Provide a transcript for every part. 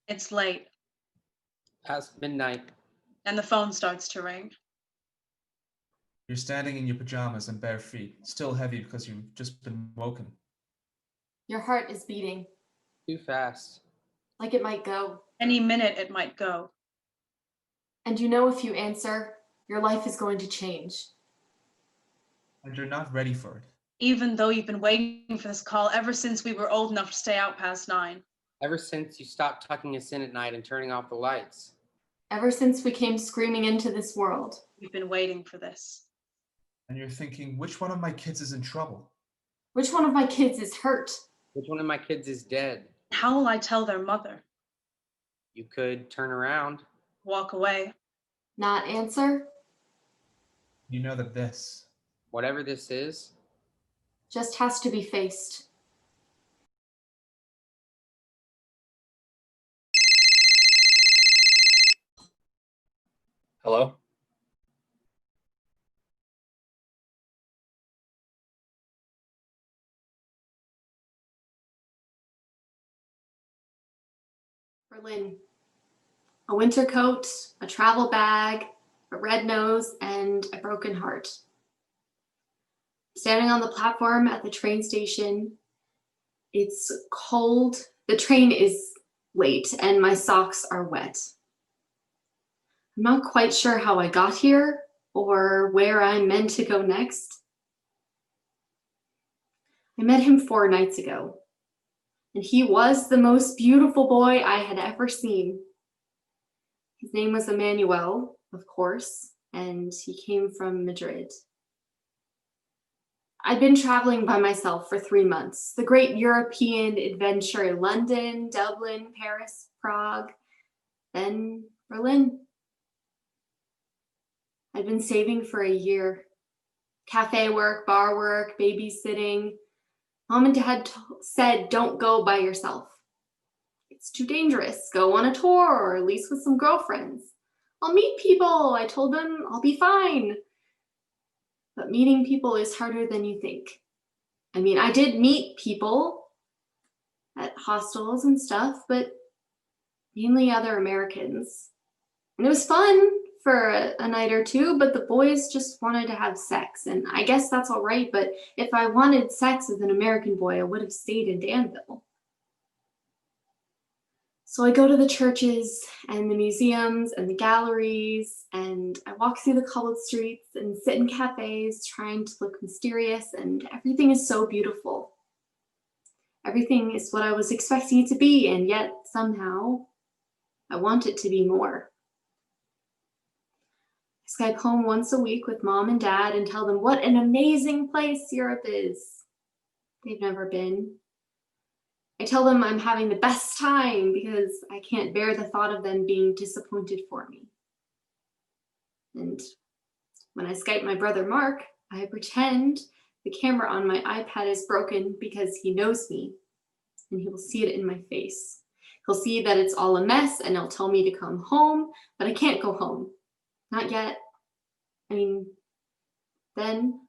It's late, Past midnight. and the phone starts to ring. You're standing in your pajamas and bare feet, still heavy because you've just been woken. Your heart is beating, Too fast. like it might go. Any minute it might go. And you know if you answer, your life is going to change. And you're not ready for it. Even though you've been waiting for this call ever since we were old enough to stay out past 9. Ever since you stopped tucking us in at night and turning off the lights. Ever since we came screaming into this world. We've been waiting for this. And you're thinking, which one of my kids is in trouble? Which one of my kids is hurt? Which one of my kids is dead? How will I tell their mother? You could turn around. Walk away. Not answer? You know that this, Whatever this is, Just has to be faced. Hello? Berlin. A winter coat, a travel bag, a red nose, and a broken heart. Standing on the platform at the train station. It's cold. The train is late and my socks are wet. I'm not quite sure how I got here or where I'm meant to go next. I met him 4 nights ago, and he was the most beautiful boy I had ever seen. His name was Emmanuel, of course, and he came from Madrid. I'd been traveling by myself for 3 months, the great European adventure: London, Dublin, Paris, Prague, then Berlin. I'd been saving for a year. Cafe work, bar work, babysitting. Mom and Dad said, don't go by yourself. It's too dangerous. Go on a tour, or at least with some girlfriends. I'll meet people. I told them I'll be fine. But meeting people is harder than you think. I mean, I did meet people at hostels and stuff, but mainly other Americans. And it was fun for a night or two, but the boys just wanted to have sex. And I guess that's all right, but if I wanted sex with an American boy, I would have stayed in Danville. So I go to the churches and the museums and the galleries, and I walk through the cobbled streets and sit in cafes trying to look mysterious, and everything is so beautiful. Everything is what I was expecting it to be, and yet somehow I want it to be more. I Skype home once a week with Mom and Dad and tell them what an amazing place Europe is. They've never been. I tell them I'm having the best time because I can't bear the thought of them being disappointed for me. And when I Skype my brother Mark, I pretend the camera on my iPad is broken because he knows me and he will see it in my face. He'll see that it's all a mess and he'll tell me to come home, but I can't go home. Not yet. I mean, then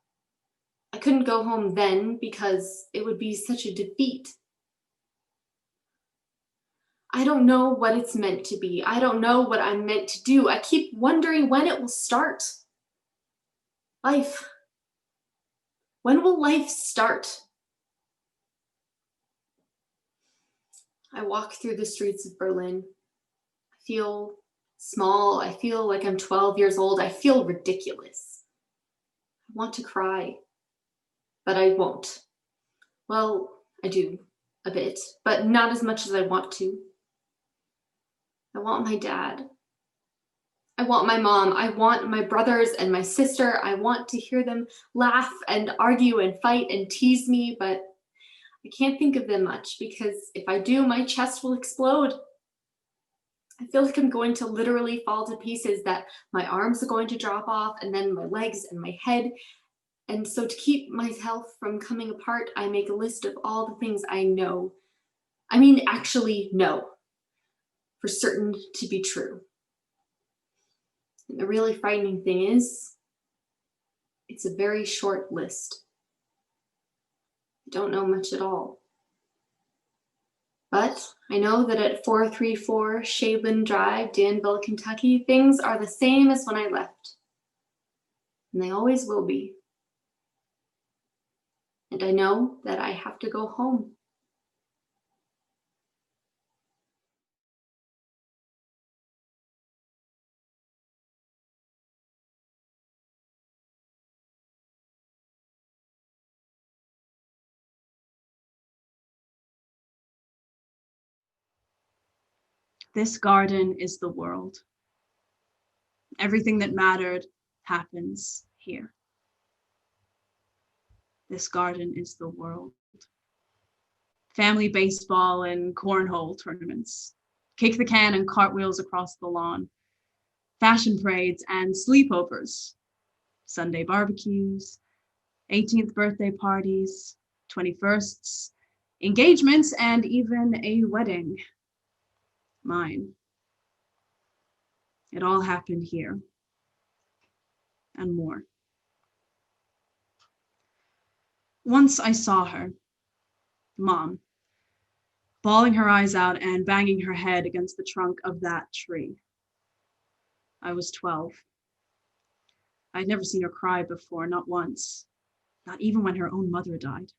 I couldn't go home then because it would be such a defeat. I don't know what it's meant to be. I don't know what I'm meant to do. I keep wondering when it will start. Life. When will life start? I walk through the streets of Berlin. I feel small. I feel like I'm 12 years old. I feel ridiculous. I want to cry, but I won't. Well, I do a bit, but not as much as I want to. I want my dad. I want my mom. I want my brothers and my sister. I want to hear them laugh and argue and fight and tease me, but I can't think of them much because if I do, my chest will explode. I feel like I'm going to literally fall to pieces, that my arms are going to drop off and then my legs and my head. And so to keep myself from coming apart, I make a list of all the things I know. I mean, actually know for certain to be true. And the really frightening thing is, it's a very short list. I don't know much at all. But I know that at 434 Shablin Drive, Danville, Kentucky, things are the same as when I left. And they always will be. And I know that I have to go home. This garden is the world. Everything that mattered happens here. This garden is the world. Family baseball and cornhole tournaments, kick the can and cartwheels across the lawn, fashion parades and sleepovers, Sunday barbecues, 18th birthday parties, 21sts, engagements, and even a wedding. Mine. It all happened here. And more. Once I saw her, Mom, bawling her eyes out and banging her head against the trunk of that tree. I was 12. I'd never seen her cry before, not once, not even when her own mother died.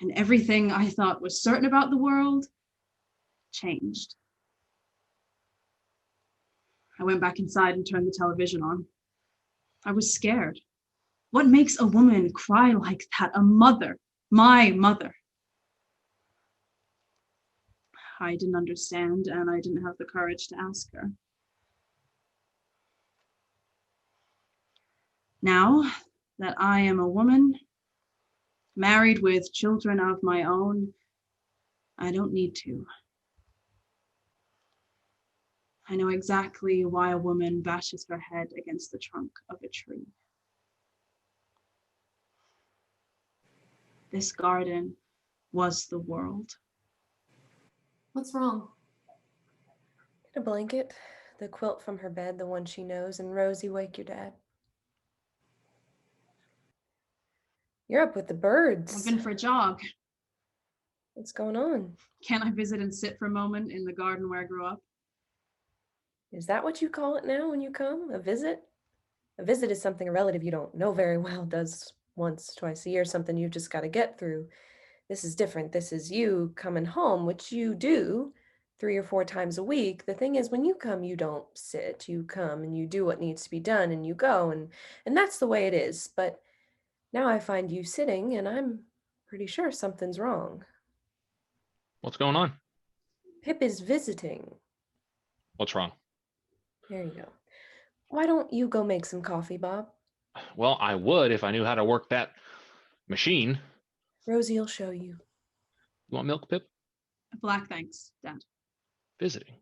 And everything I thought was certain about the world changed. I went back inside and turned the television on. I was scared. What makes a woman cry like that? A mother, my mother. I didn't understand, and I didn't have the courage to ask her. Now that I am a woman, married with children of my own, I don't need to. I know exactly why a woman bashes her head against the trunk of a tree. This garden was the world. What's wrong? Get a blanket, the quilt from her bed, the one she knows, and Rosie, wake your dad. You're up with the birds. I've been for a jog. What's going on? Can't I visit and sit for a moment in the garden where I grew up? Is that what you call it now when you come? A visit? A visit is something a relative you don't know very well does once, twice a year, something you've just got to get through. This is different. This is you coming home, which you do 3 or 4 times a week. The thing is, when you come, you don't sit. You come and you do what needs to be done and you go, and that's the way it is. But now I find you sitting and I'm pretty sure something's wrong. What's going on? Pip is visiting. What's wrong? There you go. Why don't you go make some coffee, Bob? Well, I would if I knew how to work that machine. Rosie will show you. You want milk, Pip? Black, thanks, Dad. Visiting.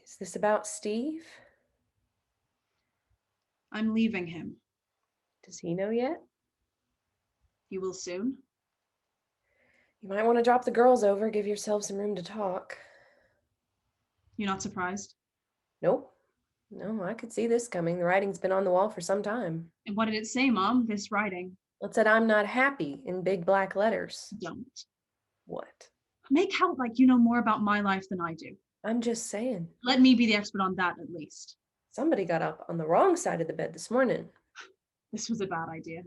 Is this about Steve? I'm leaving him. Does he know yet? You will soon? You might want to drop the girls over, give yourself some room to talk. You're not surprised? Nope. No, I could see this coming. The writing's been on the wall for some time. And what did it say, Mom, this writing? It said, I'm not happy in big black letters. Don't. What? Make out like you know more about my life than I do. I'm just saying. Let me be the expert on that, at least. Somebody got up on the wrong side of the bed this morning. This was a bad idea.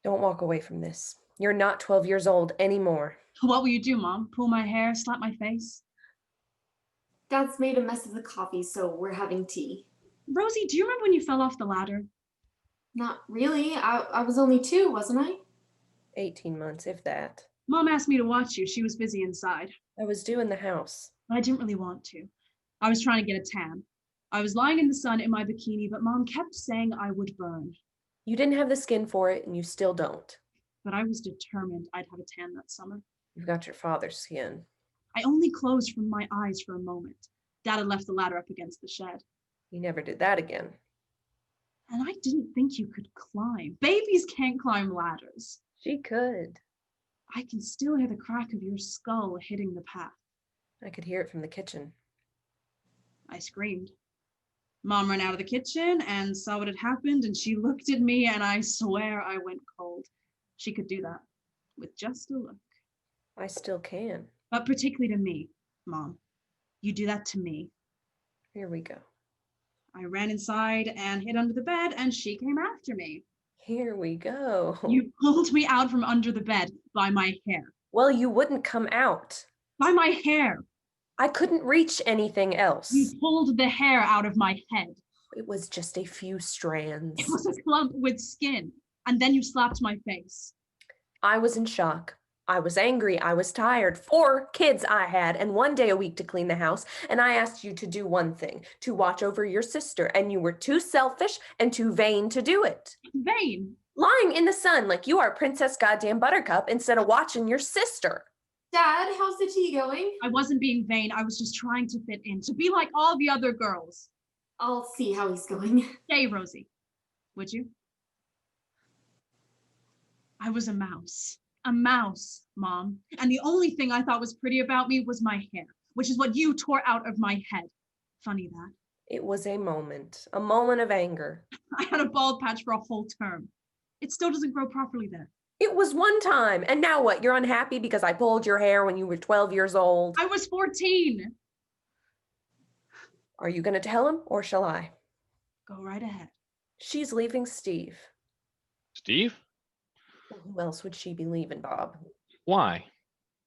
Don't walk away from this. You're not 12 years old anymore. What will you do, Mom? Pull my hair, slap my face? Dad's made a mess of the coffee, so we're having tea. Rosie, do you remember when you fell off the ladder? Not really. I was only 2, wasn't I? 18 months, if that. Mom asked me to watch you. She was busy inside. I was doing the house. But I didn't really want to. I was trying to get a tan. I was lying in the sun in my bikini, but Mom kept saying I would burn. You didn't have the skin for it, and you still don't. But I was determined I'd have a tan that summer. You've got your father's skin. I only closed from my eyes for a moment. Dad had left the ladder up against the shed. You never did that again. And I didn't think you could climb. Babies can't climb ladders. She could. I can still hear the crack of your skull hitting the path. I could hear it from the kitchen. I screamed. Mom ran out of the kitchen and saw what had happened, and she looked at me, and I swear I went cold. She could do that with just a look. I still can. But particularly to me, Mom. You do that to me. Here we go. I ran inside and hid under the bed, and she came after me. Here we go. You pulled me out from under the bed by my hair. Well, you wouldn't come out. By my hair. I couldn't reach anything else. You pulled the hair out of my head. It was just a few strands. It was a clump with skin. And then you slapped my face. I was in shock. I was angry. I was tired. 4 kids I had, and 1 day a week to clean the house. And I asked you to do one thing, to watch over your sister. And you were too selfish and too vain to do it. Vain. Lying in the sun like you are Princess Goddamn Buttercup instead of watching your sister. Dad, how's the tea going? I wasn't being vain. I was just trying to fit in, to be like all the other girls. I'll see how he's going. Stay, Rosie. Would you? I was a mouse. A mouse, Mom. And the only thing I thought was pretty about me was my hair, which is what you tore out of my head. Funny that. It was a moment of anger. I had a bald patch for a whole term. It still doesn't grow properly there. It was one time. And now what? You're unhappy because I pulled your hair when you were 12 years old? I was 14. Are you going to tell him or shall I? Go right ahead. She's leaving Steve. Steve? Who else would she be leaving, Bob? Why?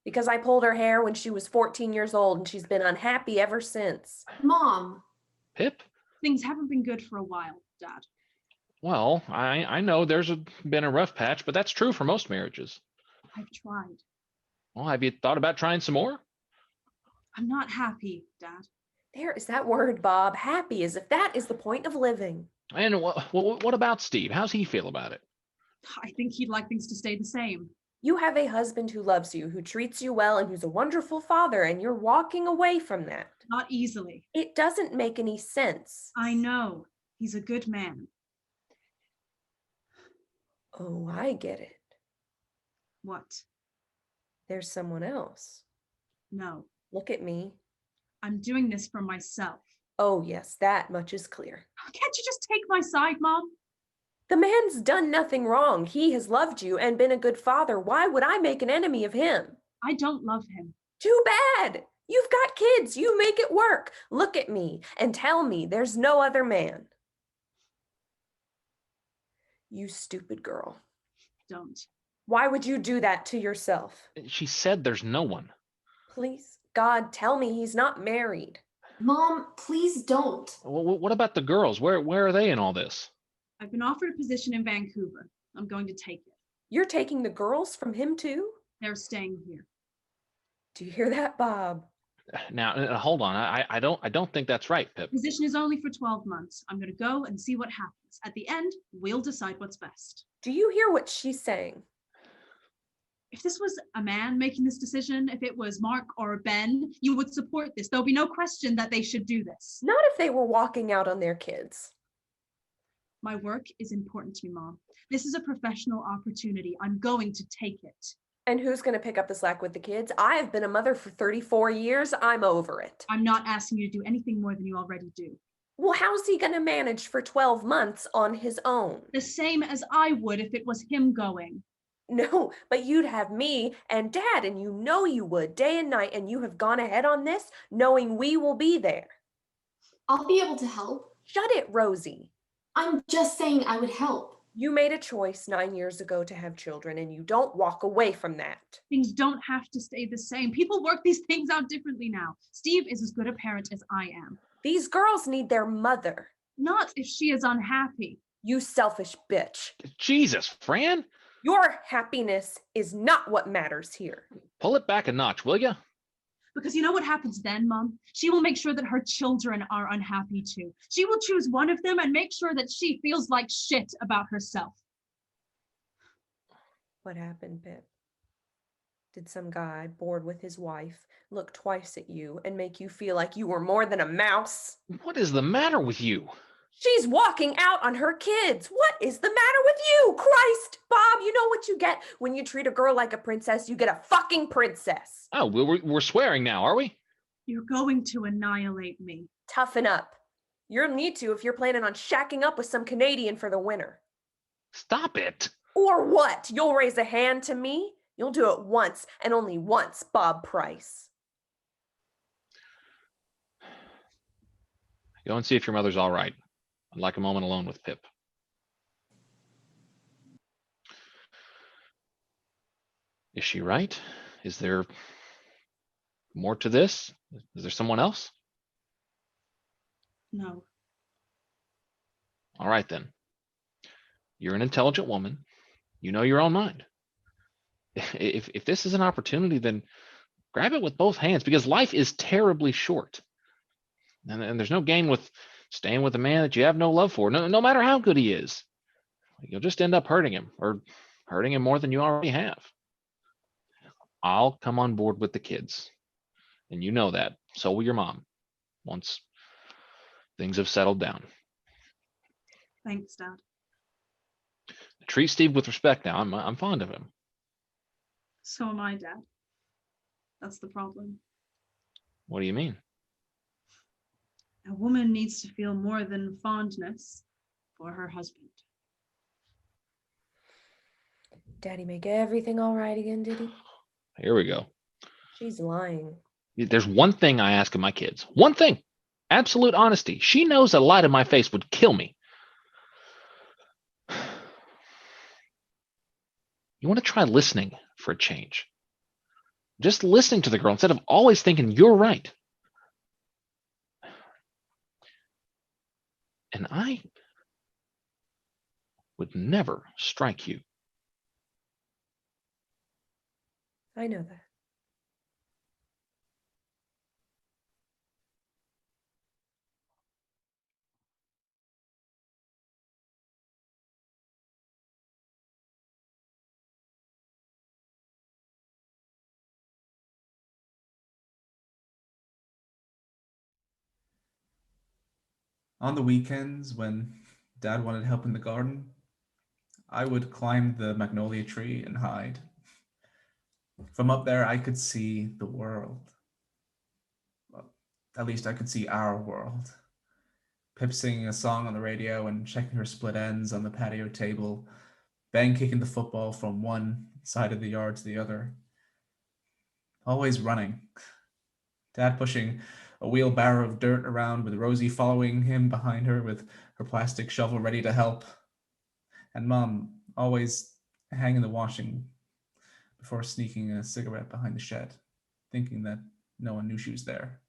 Because I pulled her hair when she was 14 years old and she's been unhappy ever since. Mom, Pip? Things haven't been good for a while, Dad. Well, I know been a rough patch, but that's true for most marriages. I've tried. Well, have you thought about trying some more? I'm not happy, Dad. There is that word, Bob. Happy, as if that is the point of living. And what about Steve? How's he feel about it? I think he'd like things to stay the same. You have a husband who loves you, who treats you well, and who's a wonderful father, and you're walking away from that. Not easily. It doesn't make any sense. I know. He's a good man. Oh, I get it. What? There's someone else. No. Look at me. I'm doing this for myself. Oh, yes, that much is clear. Can't you just take my side, Mom? The man's done nothing wrong. He has loved you and been a good father. Why would I make an enemy of him? I don't love him. Too bad. You've got kids. You make it work. Look at me and tell me there's no other man. You stupid girl. Don't. Why would you do that to yourself? She said there's no one. Please, God, tell me he's not married. Mom, please don't. What about the girls? Where are they in all this? I've been offered a position in Vancouver. I'm going to take it. You're taking the girls from him too? They're staying here. Do you hear that, Bob? Now, hold on. I don't think that's right, Pip. Position is only for 12 months. I'm going to go and see what happens. At the end, we'll decide what's best. Do you hear what she's saying? If this was a man making this decision, if it was Mark or Ben, you would support this. There'll be no question that they should do this. Not if they were walking out on their kids. My work is important to me, Mom. This is a professional opportunity. I'm going to take it. And who's going to pick up the slack with the kids? I have been a mother for 34 years. I'm over it. I'm not asking you to do anything more than you already do. Well, how's he going to manage for 12 months on his own? The same as I would if it was him going. No, but you'd have me and Dad, and you know you would, day and night, and you have gone ahead on this, knowing we will be there. I'll be able to help. Shut it, Rosie. I'm just saying I would help. You made a choice 9 years ago to have children, and you don't walk away from that. Things don't have to stay the same. People work these things out differently now. Steve is as good a parent as I am. These girls need their mother. Not if she is unhappy. You selfish bitch. Jesus, Fran, Your happiness is not what matters here. pull it back a notch, will you? Because you know what happens then, Mom? She will make sure that her children are unhappy too. She will choose one of them and make sure that she feels like shit about herself. What happened, Pip? Did some guy bored with his wife look twice at you and make you feel like you were more than a mouse? What is the matter with you? She's walking out on her kids. What is the matter with you? Christ, Bob, you know what you get when you treat a girl like a princess? You get a fucking princess. Oh, we're swearing now, are we? You're going to annihilate me. Toughen up. You'll need to if you're planning on shacking up with some Canadian for the winter. Stop it. Or what? You'll raise a hand to me? You'll do it once and only once, Bob Price. Go and see if your mother's all right. I'd like a moment alone with Pip. Is she right? Is there more to this? Is there someone else? No. All right, then. You're an intelligent woman. You know your own mind. If this is an opportunity, then grab it with both hands, because life is terribly short. And there's no gain with staying with a man that you have no love for, no matter how good he is. You'll just end up hurting him, or hurting him more than you already have. I'll come on board with the kids. And you know that. So will your mom, once things have settled down. Thanks, Dad. Treat Steve with respect now. I'm fond of him. So am I, Dad. That's the problem. What do you mean? A woman needs to feel more than fondness for her husband. Daddy make everything all right again, did he? Here we go. She's lying. There's one thing I ask of my kids. One thing. Absolute honesty. She knows a lie to my face would kill me. You want to try listening for a change. Just listening to the girl instead of always thinking you're right. And I would never strike you. I know that. On the weekends, when Dad wanted help in the garden, I would climb the magnolia tree and hide. From up there, I could see the world. Well, at least I could see our world. Pip singing a song on the radio and checking her split ends on the patio table, Ben kicking the football from one side of the yard to the other. Always running. Dad pushing a wheelbarrow of dirt around with Rosie following him behind her with her plastic shovel ready to help. And Mom always hanging the washing before sneaking a cigarette behind the shed, thinking that no one knew she was there.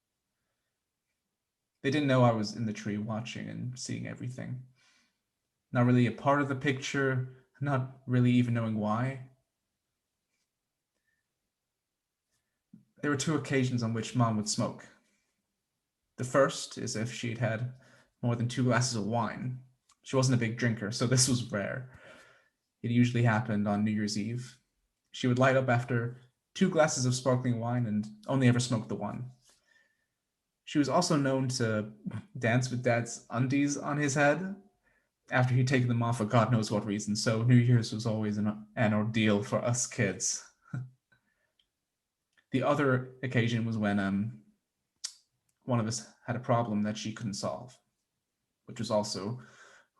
They didn't know I was in the tree watching and seeing everything. Not really a part of the picture, not really even knowing why. There were two occasions on which Mom would smoke. The first is if she'd had more than 2 glasses of wine. She wasn't a big drinker, so this was rare. It usually happened on New Year's Eve. She would light up after 2 glasses of sparkling wine and only ever smoked the one. She was also known to dance with Dad's undies on his head after he'd taken them off for God knows what reason, so New Year's was always an ordeal for us kids. The other occasion was when one of us had a problem that she couldn't solve, which was also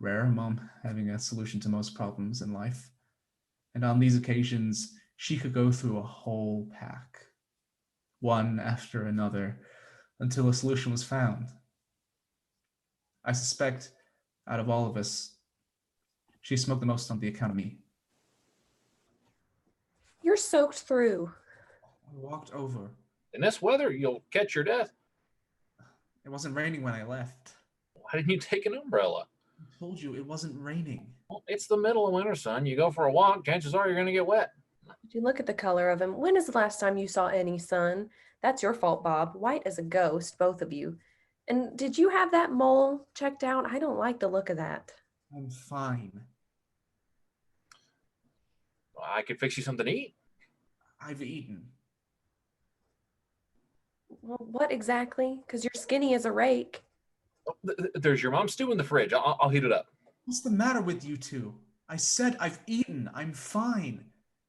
rare, Mom having a solution to most problems in life. And on these occasions, she could go through a whole pack, one after another, until a solution was found. I suspect, out of all of us, she smoked the most on the account of me. You're soaked through. I walked over. In this weather, you'll catch your death. It wasn't raining when I left. Why didn't you take an umbrella? I told you it wasn't raining. Well, it's the middle of winter, son. You go for a walk, chances are you're going to get wet. Did you look at the color of him? When is the last time you saw any sun? That's your fault, Bob. White as a ghost, both of you. And did you have that mole checked out? I don't like the look of that. I'm fine. Well, I could fix you something to eat. I've eaten. Well, what exactly? Because you're skinny as a rake. Oh, there's your mom's stew in the fridge. I'll heat it up. What's the matter with you two? I said I've eaten. I'm fine.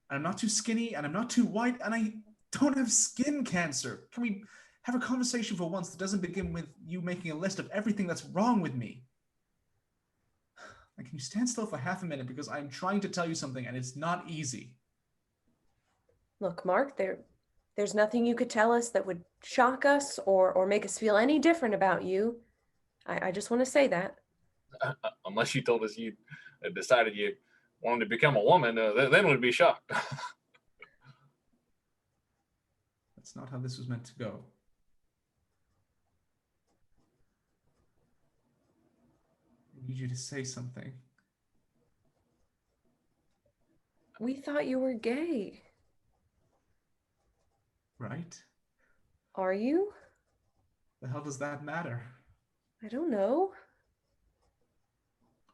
And I'm not too skinny, and I'm not too white, and I don't have skin cancer. Can we Have a conversation for once that doesn't begin with you making a list of everything that's wrong with me. Like, can you stand still for half a minute because I'm trying to tell you something and it's not easy. Look, Mark, there's nothing you could tell us that would shock us or make us feel any different about you. I just want to say that. Unless you told us you had decided you wanted to become a woman, then we'd be shocked. That's not how this was meant to go. I need you to say something. We thought you were gay. Right? Are you? The hell does that matter? I don't know.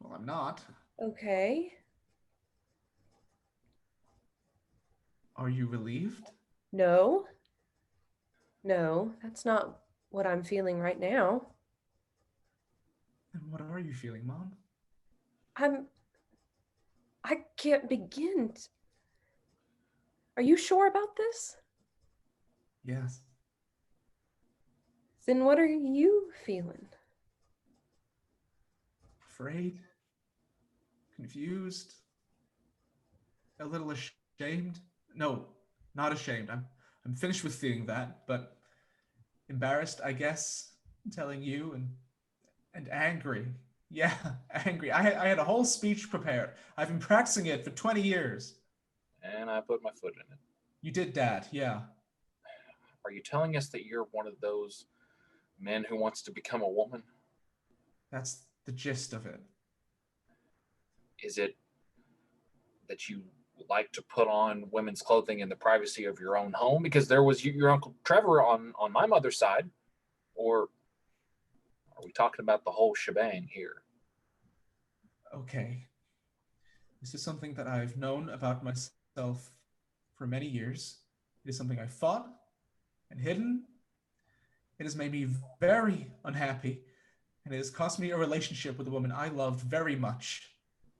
Well, I'm not. Okay. Are you relieved? No. No, that's not what I'm feeling right now. Then what are you feeling, Mom? I can't begin. Are you sure about this? Yes. Then what are you feeling? Afraid? Confused? A little ashamed? No, not ashamed. I'm finished with feeling that, but embarrassed, I guess, telling you, and angry. Yeah, angry. I had a whole speech prepared. I've been practicing it for 20 years. And I put my foot in it. You did, Dad, yeah. Are you telling us that you're one of those men who wants to become a woman? That's the gist of it. Is it that you like to put on women's clothing in the privacy of your own home? Because there was your Uncle Trevor on my mother's side. Or are we talking about the whole shebang here? Okay. This is something that I've known about myself for many years. It is something I fought and hidden. It has made me very unhappy, and it has cost me a relationship with a woman I loved very much.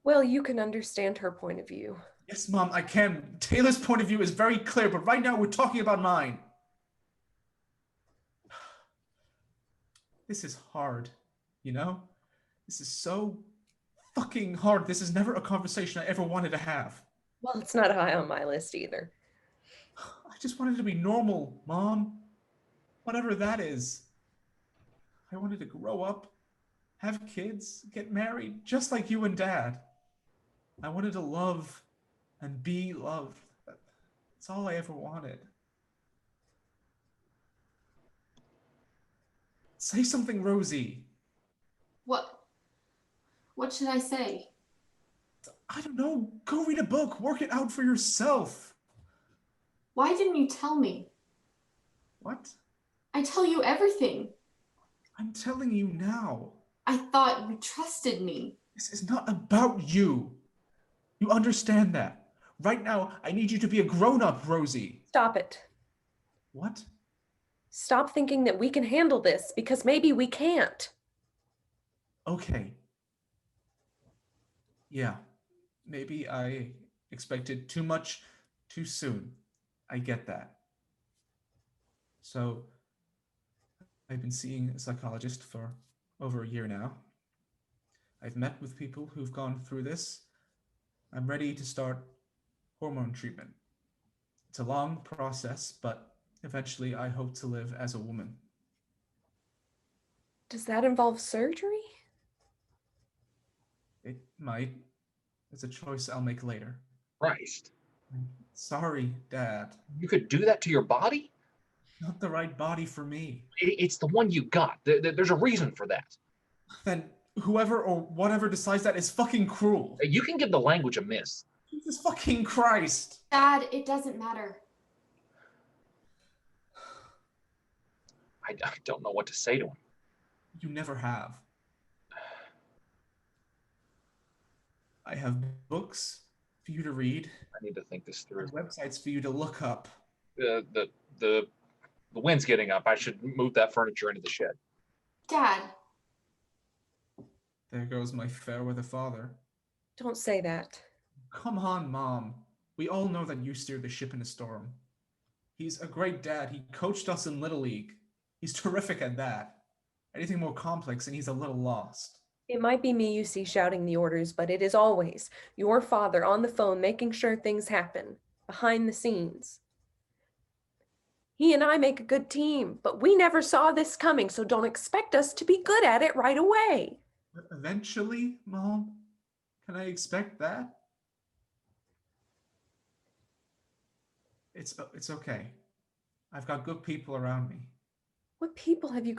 Well, you can understand her point of view. Yes, Mom, I can. Taylor's point of view is very clear, but right now we're talking about mine. This is hard, you know? This is so fucking hard. This is never a conversation I ever wanted to have. Well, it's not high on my list either. I just wanted to be normal, Mom. Whatever that is. I wanted to grow up, have kids, get married, just like you and Dad. I wanted to love and be loved. That's all I ever wanted. Say something, Rosie. What should I say? I don't know. Go read a book. Work it out for yourself. Why didn't you tell me? What? I tell you everything. I'm telling you now. I thought you trusted me. This is not about you. You understand that. Right now, I need you to be a grown-up, Rosie. Stop it. What? Stop thinking that we can handle this, because maybe we can't. Okay. Yeah. Maybe I expected too much too soon. I get that. So, I've been seeing a psychologist for over a year now. I've met with people who've gone through this. I'm ready to start hormone treatment. It's a long process, but eventually I hope to live as a woman. Does that involve surgery? It might. It's a choice I'll make later. Christ. Sorry, Dad. You could do that to your body? Not the right body for me. It's the one you got. There's a reason for that. Then whoever or whatever decides that is fucking cruel. You can give the language a miss. Jesus fucking Christ. Dad, it doesn't matter. I don't know what to say to him. You never have. I have books for you to read. I need to think this through. And websites for you to look up. The wind's getting up. I should move that furniture into the shed. Dad, There goes my fair weather father. Don't say that. Come on, Mom. We all know that you steered the ship in a storm. He's a great dad. He coached us in Little League. He's terrific at that. Anything more complex and he's a little lost. It might be me you see shouting the orders, but it is always your father on the phone making sure things happen behind the scenes. He and I make a good team, but we never saw this coming, so don't expect us to be good at it right away. Eventually, Mom? Can I expect that? It's okay. I've got good people around me. What people have you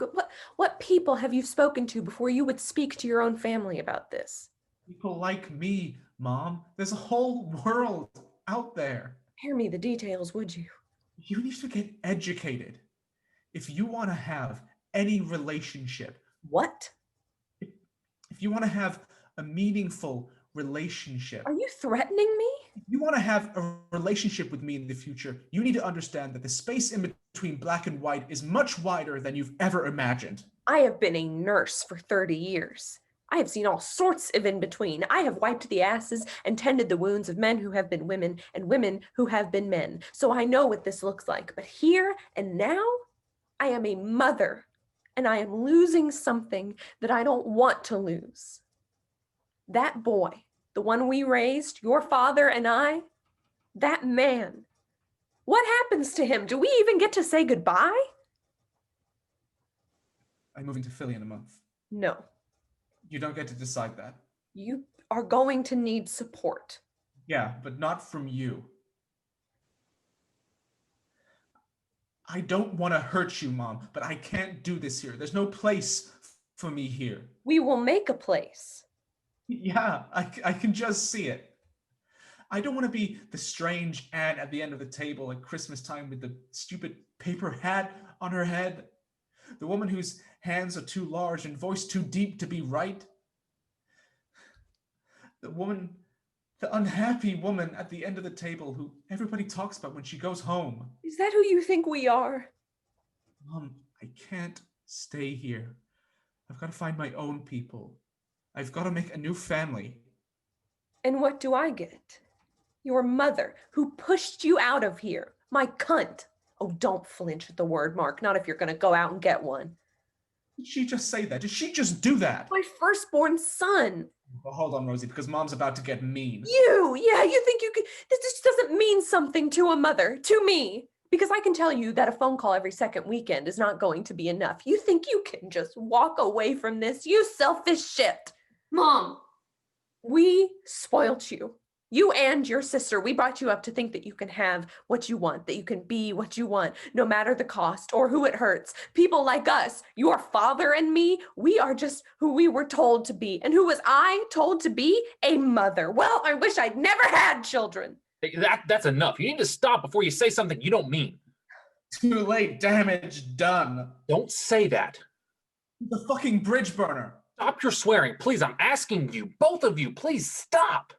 what people have you spoken to before you would speak to your own family about this? People like me, Mom. There's a whole world out there. Spare me the details, would you? You need to get educated. If you want to have any relationship, What? if you want to have a meaningful relationship, Are you threatening me? if you want to have a relationship with me in the future, you need to understand that the space in between black and white is much wider than you've ever imagined. I have been a nurse for 30 years. I have seen all sorts of in between. I have wiped the asses and tended the wounds of men who have been women and women who have been men. So I know what this looks like. But here and now, I am a mother and I am losing something that I don't want to lose. That boy, the one we raised, your father and I, that man, what happens to him? Do we even get to say goodbye? I'm moving to Philly in a month. No. You don't get to decide that. You are going to need support. Yeah, but not from you. I don't want to hurt you, Mom, but I can't do this here. There's no place for me here. We will make a place. Yeah, I can just see it. I don't want to be the strange aunt at the end of the table at Christmas time with the stupid paper hat on her head. The woman whose hands are too large and voice too deep to be right. The unhappy woman at the end of the table who everybody talks about when she goes home. Is that who you think we are? Mom, I can't stay here. I've got to find my own people. I've got to make a new family. And what do I get? Your mother, who pushed you out of here. My cunt. Oh, don't flinch at the word, Mark. Not if you're going to go out and get one. Did she just say that? Did she just do that? My firstborn son. Well, hold on, Rosie, because Mom's about to get mean. You think you could. This just doesn't mean something to a mother, to me. Because I can tell you that a phone call every second weekend is not going to be enough. You think you can just walk away from this, you selfish shit. Mom, We spoilt you. You and your sister, we brought you up to think that you can have what you want, that you can be what you want, no matter the cost or who it hurts. People like us, your father and me, we are just who we were told to be. And who was I told to be? A mother. Well, I wish I'd never had children. Hey, that's enough. You need to stop before you say something you don't mean. Too late, damage done. Don't say that. The fucking bridge burner. Stop your swearing. Please, I'm asking you, both of you, please stop.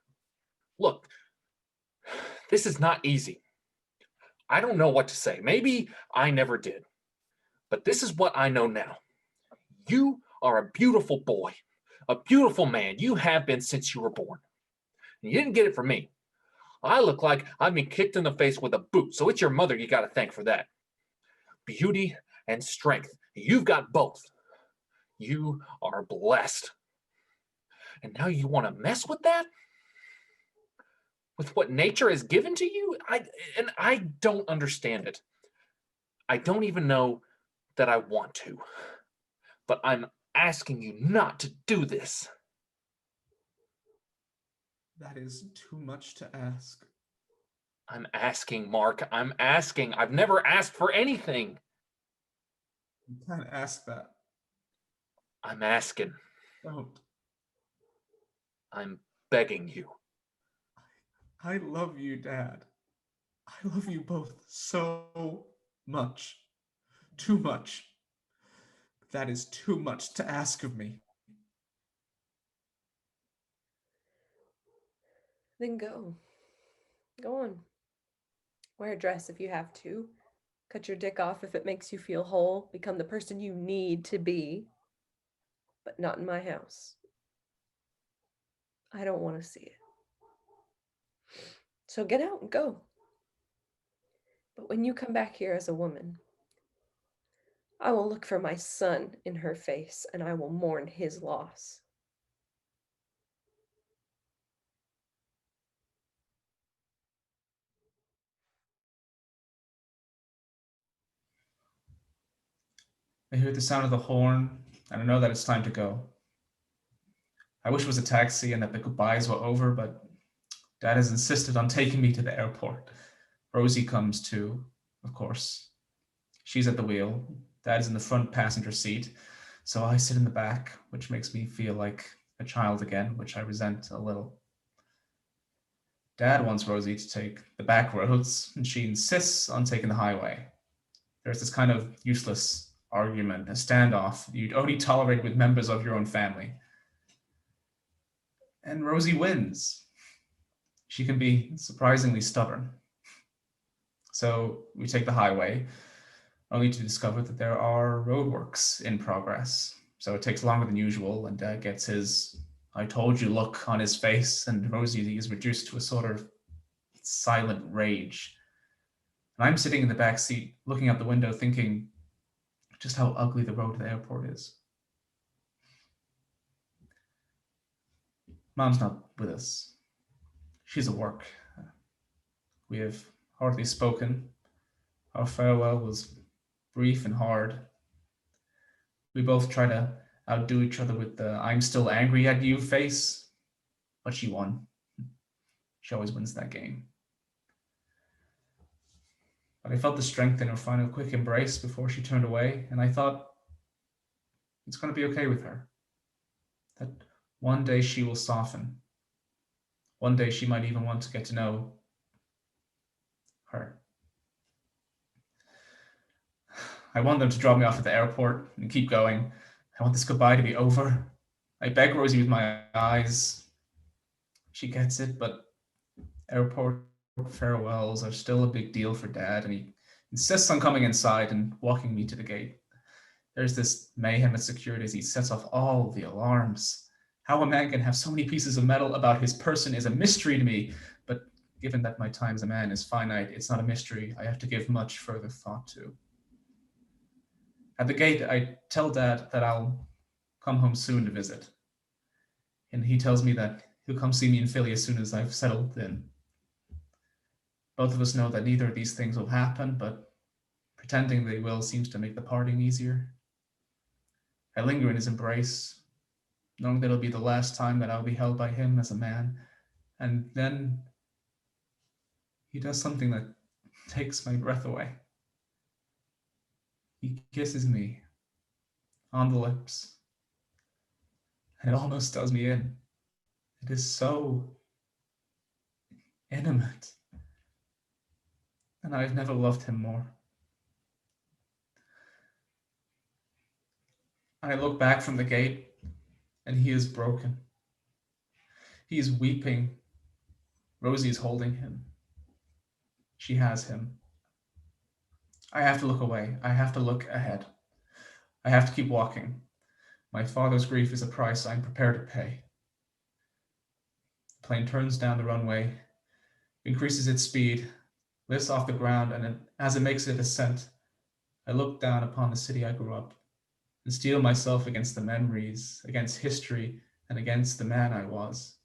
Look, this is not easy. I don't know what to say. Maybe I never did. But this is what I know now. You are a beautiful boy, a beautiful man. You have been since you were born. And you didn't get it from me. I look like I've been kicked in the face with a boot, so it's your mother you got to thank for that. Beauty and strength. You've got both. You are blessed. And now you want to mess with that? With what nature has given to you? I don't understand it. I don't even know that I want to. But I'm asking you not to do this. That is too much to ask. I'm asking, Mark. I'm asking. I've never asked for anything. You can't ask that. I'm asking. Don't. I'm begging you. I love you, Dad. I love you both so much. Too much. That is too much to ask of me. Then go. Go on. Wear a dress if you have to. Cut your dick off if it makes you feel whole. Become the person you need to be. But not in my house. I don't want to see it. So get out and go. But when you come back here as a woman, I will look for my son in her face, and I will mourn his loss. I hear the sound of the horn, and I know that it's time to go. I wish it was a taxi and that the goodbyes were over, but Dad has insisted on taking me to the airport. Rosie comes too, of course. She's at the wheel. Dad's in the front passenger seat, so I sit in the back, which makes me feel like a child again, which I resent a little. Dad wants Rosie to take the back roads, and she insists on taking the highway. There's this kind of useless argument, a standoff you'd only tolerate with members of your own family. And Rosie wins. She can be surprisingly stubborn. So we take the highway, only to discover that there are roadworks in progress. So it takes longer than usual, and Dad gets his "I told you" look on his face, and Rosie is reduced to a sort of silent rage. And I'm sitting in the back seat, looking out the window, thinking just how ugly the road to the airport is. Mom's not with us. She's at work. We have hardly spoken. Our farewell was brief and hard. We both try to outdo each other with the "I'm still angry at you" face, but she won. She always wins that game. But I felt the strength in her final quick embrace before she turned away, and I thought, it's going to be okay with her. That one day she will soften. One day she might even want to get to know her. I want them to drop me off at the airport and keep going. I want this goodbye to be over. I beg Rosie with my eyes. She gets it, but airport farewells are still a big deal for Dad, and he insists on coming inside and walking me to the gate. There's this mayhem at security as he sets off all the alarms. How a man can have so many pieces of metal about his person is a mystery to me, but given that my time as a man is finite, it's not a mystery I have to give much further thought to. At the gate, I tell Dad that I'll come home soon to visit, and he tells me that he'll come see me in Philly as soon as I've settled in. Both of us know that neither of these things will happen, but pretending they will seems to make the parting easier. I linger in his embrace, knowing that it'll be the last time that I'll be held by him as a man. And then he does something that takes my breath away. He kisses me on the lips, and it almost does me in. It is so intimate, and I've never loved him more. I look back from the gate, and he is broken. He is weeping. Rosie is holding him. She has him. I have to look away. I have to look ahead. I have to keep walking. My father's grief is a price I'm prepared to pay. The plane turns down the runway, increases its speed, lifts off the ground, and as it makes its ascent, I look down upon the city I grew up and steel myself against the memories, against history, and against the man I was.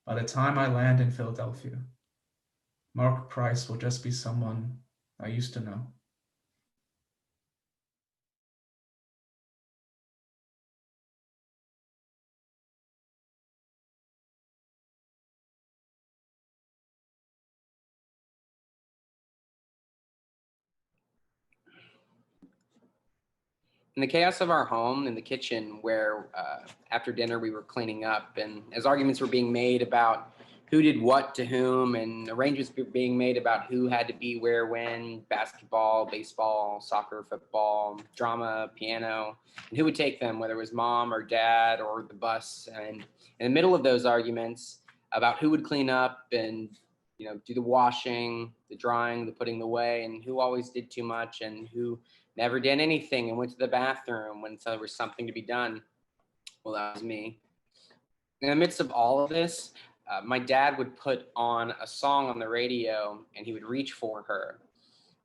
By the time I land in Philadelphia, Mark Price will just be someone I used to know. In the chaos of our home, in the kitchen, where after dinner we were cleaning up, and as arguments were being made about who did what to whom, and arrangements being made about who had to be where when, basketball, baseball, soccer, football, drama, piano, and who would take them, whether it was mom or dad or the bus. And in the middle of those arguments about who would clean up and do the washing, the drying, the putting away, and who always did too much and who never did anything and went to the bathroom when there was something to be done. Well, that was me. In the midst of all of this, my dad would put on a song on the radio and he would reach for her.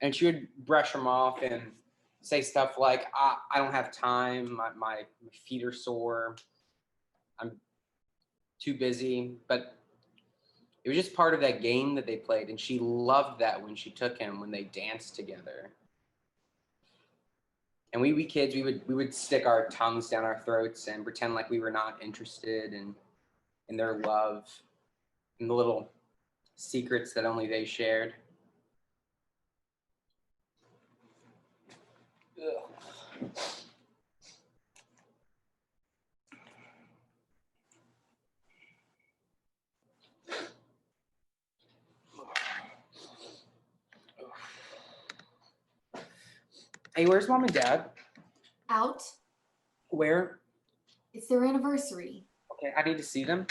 And she would brush them off and say stuff like, I don't have time. My feet are sore. I'm too busy. But it was just part of that game that they played. And she loved that when she took him, when they danced together. And we kids, we would stick our tongues down our throats and pretend like we were not interested in their love and the little secrets that only they shared. Ugh. Hey, where's mom and dad? Out. Where? It's their anniversary. Okay, I need to see them.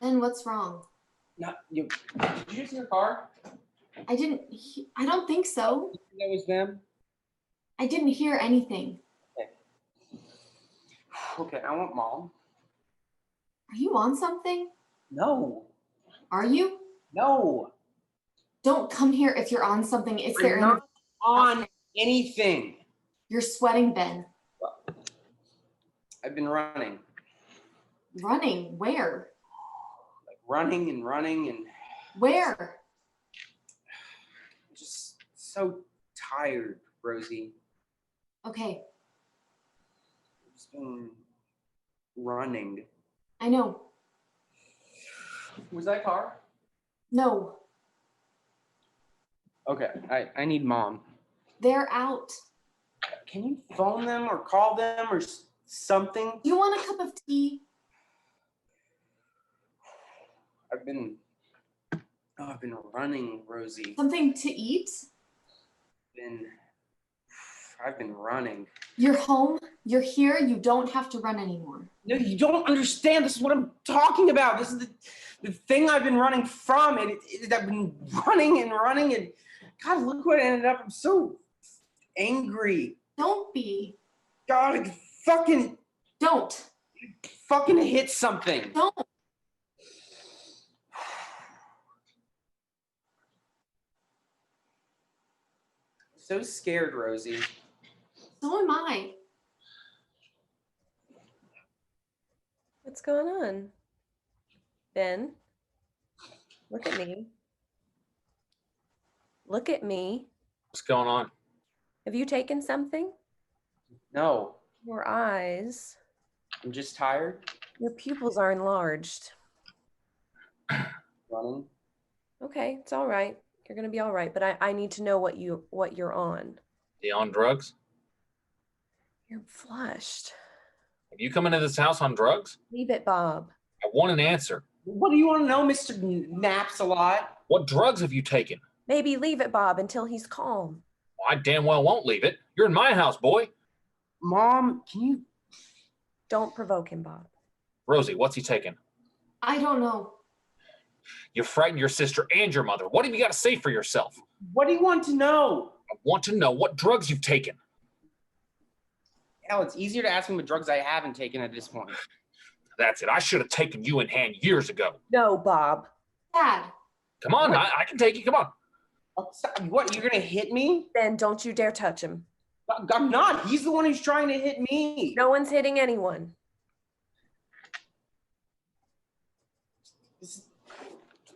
Then what's wrong? Not you. Did you use your car? I don't think so. That was them. I didn't hear anything. Okay, I want mom. Are you on something? No. Are you? No. Don't come here if you're on something. It's their I'm not on anything. You're sweating, Ben. I've been running. Running? Where? Like running and running and Where? just so tired, Rosie. Okay, I've just been running. I know. Was that car? No, Okay, I need mom. they're out. Can you phone them or call them or something? You want a cup of tea? I've been running, Rosie. Something to eat? I've been running. You're home. You're here. You don't have to run anymore. No, you don't understand. This is what I'm talking about. This is the thing I've been running from, and I've been running and running, and God, look what I ended up. I'm so angry. Don't be. God, I Don't. fucking hit something. Don't. So scared, Rosie. So am I. What's going on? Ben, look at me. Look at me. What's going on? Have you taken something? No, Your eyes, I'm just tired. your pupils are enlarged. Running. Okay, it's all right. You're gonna be all right, but I need to know what you're on. You on drugs? You're flushed. Have you come into this house on drugs? Leave it, Bob. I want an answer. What do you want to know, Mr. Naps a lot? What drugs have you taken? Maybe leave it, Bob, until he's calm. Well, I damn well won't leave it. You're in my house, boy. Mom, can you? Don't provoke him, Bob. Rosie, what's he taking? I don't know. You frightened your sister and your mother. What have you got to say for yourself? What do you want to know? I want to know what drugs you've taken. Hell, it's easier to ask me what drugs I haven't taken at this point. That's it. I should have taken you in hand years ago. No, Bob. Dad. Come on, I can take you. Come on. Oh, stop. What, you're gonna hit me? Ben, don't you dare touch him. I'm not. He's the one who's trying to hit me. No one's hitting anyone.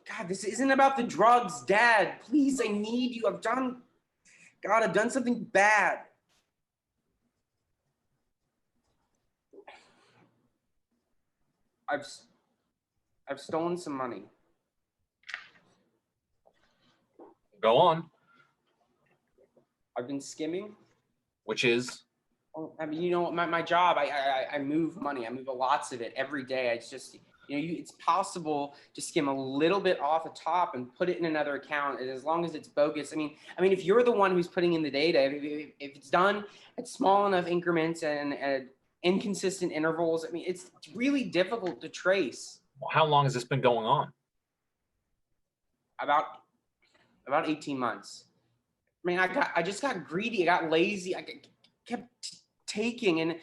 God, this isn't about the drugs, Dad. Please, I need you. I've done something bad. I've stolen some money. Go on. I've been skimming. Which is? Oh, I mean, you know, my job, I move money. I move lots of it every day. It's just, you know, it's possible to skim a little bit off the top and put it in another account, and as long as it's bogus. I mean, if you're the one who's putting in the data, if it's done at small enough increments and at inconsistent intervals, I mean, it's really difficult to trace. Well, how long has this been going on? About 18 months. I mean, I just got greedy. I got lazy. I kept taking, and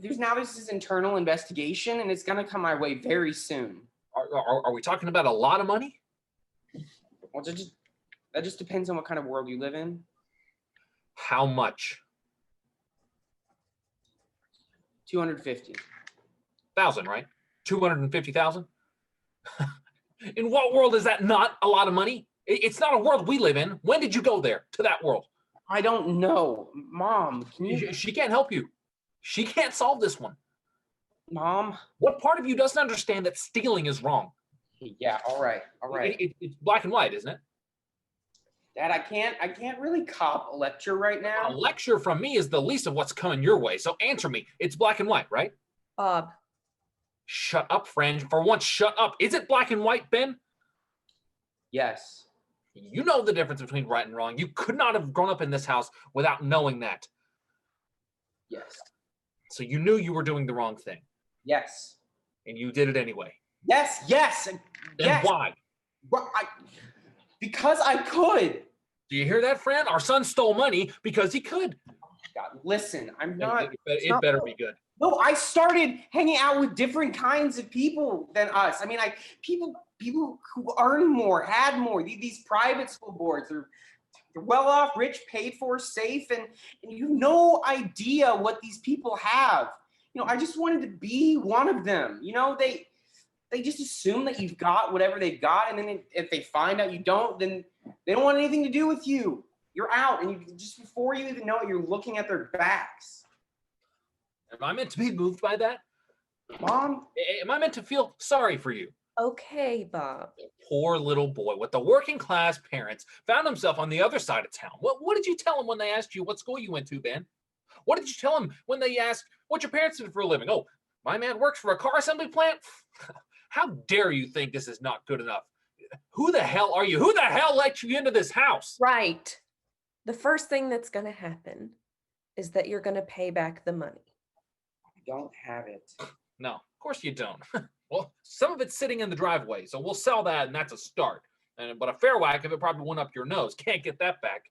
there's this internal investigation, and it's gonna come my way very soon. Are we talking about a lot of money? Well, just That just depends on what kind of world you live in. How much? 250. Thousand, right? 250,000? In what world is that not a lot of money? It's not a world we live in. When did you go there to that world? I don't know. Mom, can you? She can't help you. She can't solve this one. Mom? What part of you doesn't understand that stealing is wrong? Yeah, all right. It's black and white, isn't it? Dad, I can't really cop a lecture right A now. lecture from me is the least of what's coming your way. So answer me. It's black and white, right? Bob, Shut up, friend. For once, shut up. Is it black and white, Ben? Yes. You know the difference between right and wrong. You could not have grown up in this house without knowing that. Yes. So you knew you were doing the wrong thing, Yes. and you did it anyway. Yes. Yes. Then Yes. why? Well, because I could. Do you hear that, friend? Our son stole money because he could. God, listen, I'm not. It better be good. No, I started hanging out with different kinds of people than us. I mean, people who earn more, had more. These private school boards, they're well off, rich, paid for, safe, and you have no idea what these people have. I just wanted to be one of them. They just assume that you've got whatever they've got, and then if they find out you don't, then they don't want anything to do with you. You're out, and just before you even know it, you're looking at their backs. Am I meant to be moved by that? Mom? Am I meant to feel sorry for you? okay, Bob. Poor little boy with the working class parents found himself on the other side of town. What did you tell him when they asked you what school you went to, Ben? What did you tell him when they asked what your parents did for a living? Oh, my man works for a car assembly plant? How dare you think this is not good enough? Who the hell are you? Who the hell let you into this house? Right. The first thing that's going to happen is that you're going to pay back the money. I don't have it. No, of course you don't. Well, some of it's sitting in the driveway, so we'll sell that, and that's a start. But a fair whack of it probably went up your nose. Can't get that back.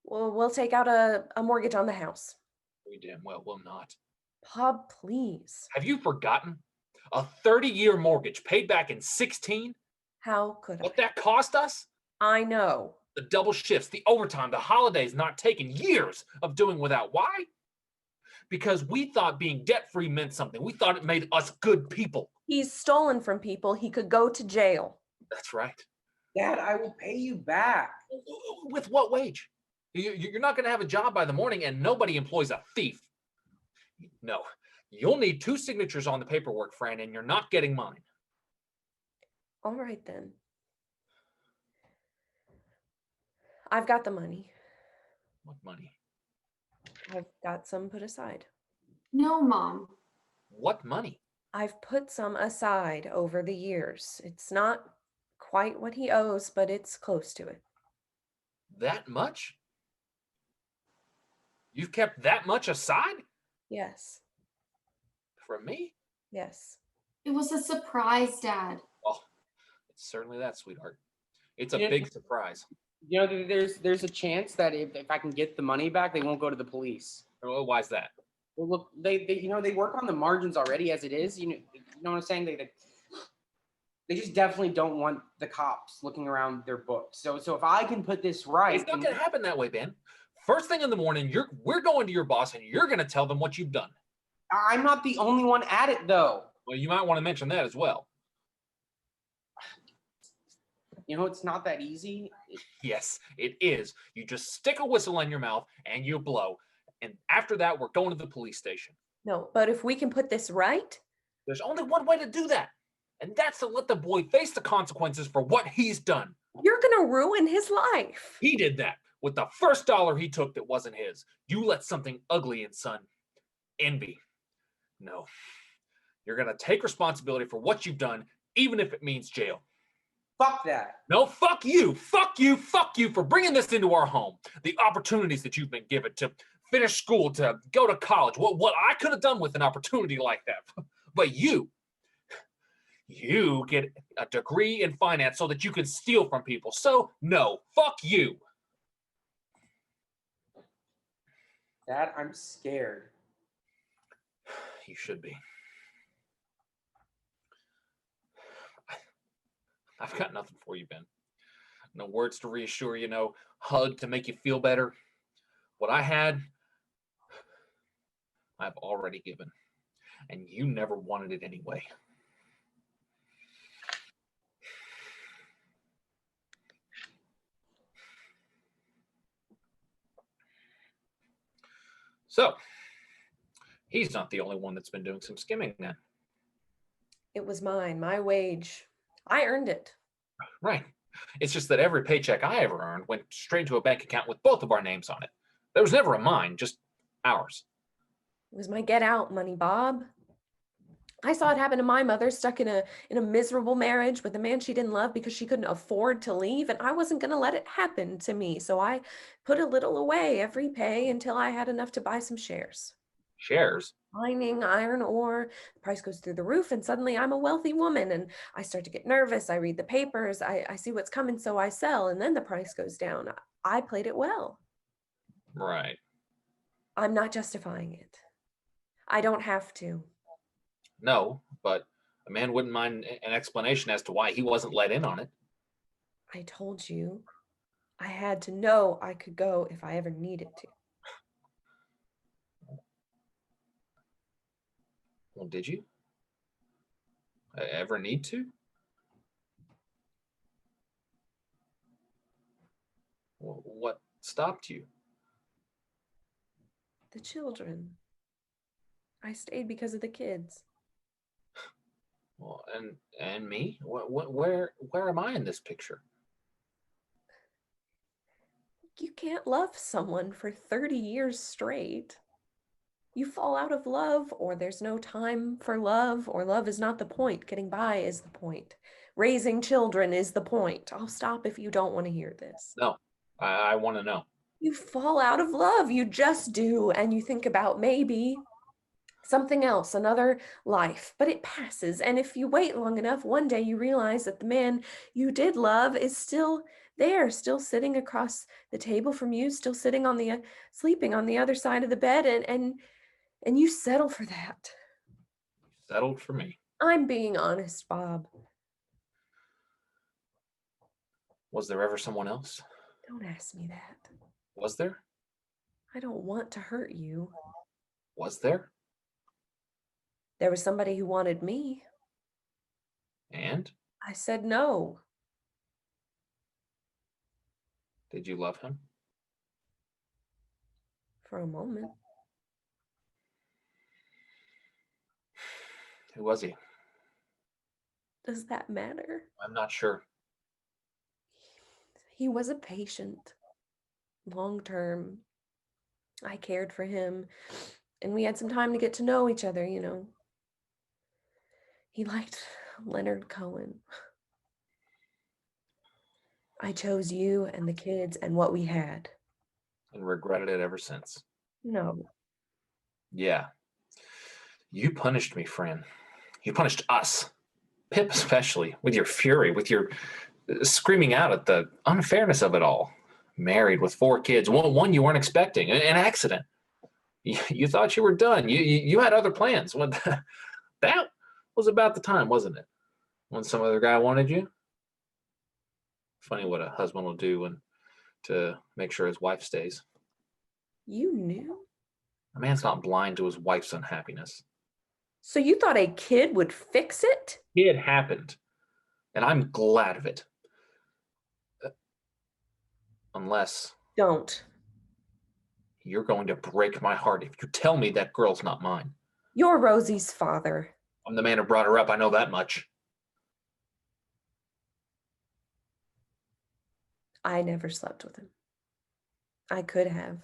Well, we'll take out a mortgage on the house. We damn well will not. Bob, please. Have you forgotten? A 30-year mortgage paid back in 16? How could I? What that cost us? I know. The double shifts, the overtime, the holidays not taken, years of doing without. Why? Because we thought being debt-free meant something. We thought it made us good people. He's stolen from people. He could go to jail. That's right. Dad, I will pay you back. With what wage? You're not going to have a job by the morning, and nobody employs a thief. No, you'll need 2 signatures on the paperwork, Fran, and you're not getting mine. All right, then. I've got the money. What money? I've got some put aside. No, Mom. What money? I've put some aside over the years. It's not quite what he owes, but it's close to it. That much? You've kept that much aside? Yes. From me? Yes. It was a surprise, Dad. Oh, it's certainly that, sweetheart. It's a Yeah. big surprise. There's a chance that if I can get the money back, they won't go to the police. Well, why's that? Well, look, they work on the margins already as it is. You know what I'm saying? They just definitely don't want the cops looking around their books. So if I can put this right, It's not going to happen that way, Ben. First thing in the morning, we're going to your boss, and you're going to tell them what you've done. I'm not the only one at it, though. Well, you might want to mention that as well. It's not that easy. Yes, it is. You just stick a whistle in your mouth and you blow. And after that, we're going to the police station. No, but if we can put this right, There's only one way to do that. And that's to let the boy face the consequences for what he's done. you're going to ruin his life. He did that with the first dollar he took that wasn't his. You let something ugly in, son. Envy. No. You're going to take responsibility for what you've done, even if it means jail. Fuck that. No, fuck you. Fuck you. Fuck you for bringing this into our home. The opportunities that you've been given to finish school, to go to college. What I could have done with an opportunity like that. But you get a degree in finance so that you can steal from people. So, no, fuck you. Dad, I'm scared. You should be. I've got nothing for you, Ben. no words to reassure you, no hug to make you feel better. What I had, I've already given, and you never wanted it anyway. So, he's not the only one that's been doing some skimming then. It was mine, my wage. I earned it. Right. It's just that every paycheck I ever earned went straight to a bank account with both of our names on it. There was never a mine, just ours. It was my get out money, Bob. I saw it happen to my mother, stuck in a miserable marriage with a man she didn't love because she couldn't afford to leave, and I wasn't going to let it happen to me. So I put a little away every pay until I had enough to buy some shares. Shares? Mining, iron ore, the price goes through the roof, and suddenly I'm a wealthy woman, and I start to get nervous. I read the papers, I see what's coming, so I sell, and then the price goes down. I played it well. Right. I'm not justifying it. I don't have to. No, but a man wouldn't mind an explanation as to why he wasn't let in on it. I told you I had to know I could go if I ever needed to. Well, did you ever need to? Well, what stopped you? The children. I stayed because of the kids. Well, and me? Where am I in this picture? You can't love someone for 30 years straight. You fall out of love, or there's no time for love, or love is not the point. Getting by is the point. Raising children is the point. I'll stop if you don't want to hear this. No, I want to know. You fall out of love. You just do. And you think about maybe something else, another life, but it passes. And if you wait long enough, one day you realize that the man you did love is still there, still sitting across the table from you, still sitting on the sleeping on the other side of the bed, and you settle for that. Settled for me. I'm being honest, Bob. Was there ever someone else? Don't ask me that. Was there? I don't want to hurt you. Was there? There was somebody who wanted me. And? I said no. Did you love him? For a moment. Who was he? Does that matter? I'm not sure. He was a patient, long term. I cared for him, and we had some time to get to know each other, you know. He liked Leonard Cohen. I chose you and the kids and what we had. And regretted it ever since. No. Yeah. You punished me, Fran. You punished us. Pip especially, with your fury, with your screaming out at the unfairness of it all. Married with 4 kids, one you weren't expecting, an accident. You thought you were done. You had other plans. That was about the time, wasn't it? When some other guy wanted you. Funny what a husband will do to make sure his wife stays. You knew? A man's not blind to his wife's unhappiness. So you thought a kid would fix it? It happened, and I'm glad of it. Unless Don't. you're going to break my heart if you tell me that girl's not mine. You're Rosie's father. I'm the man who brought her up, I know that much. I never slept with him. I could have.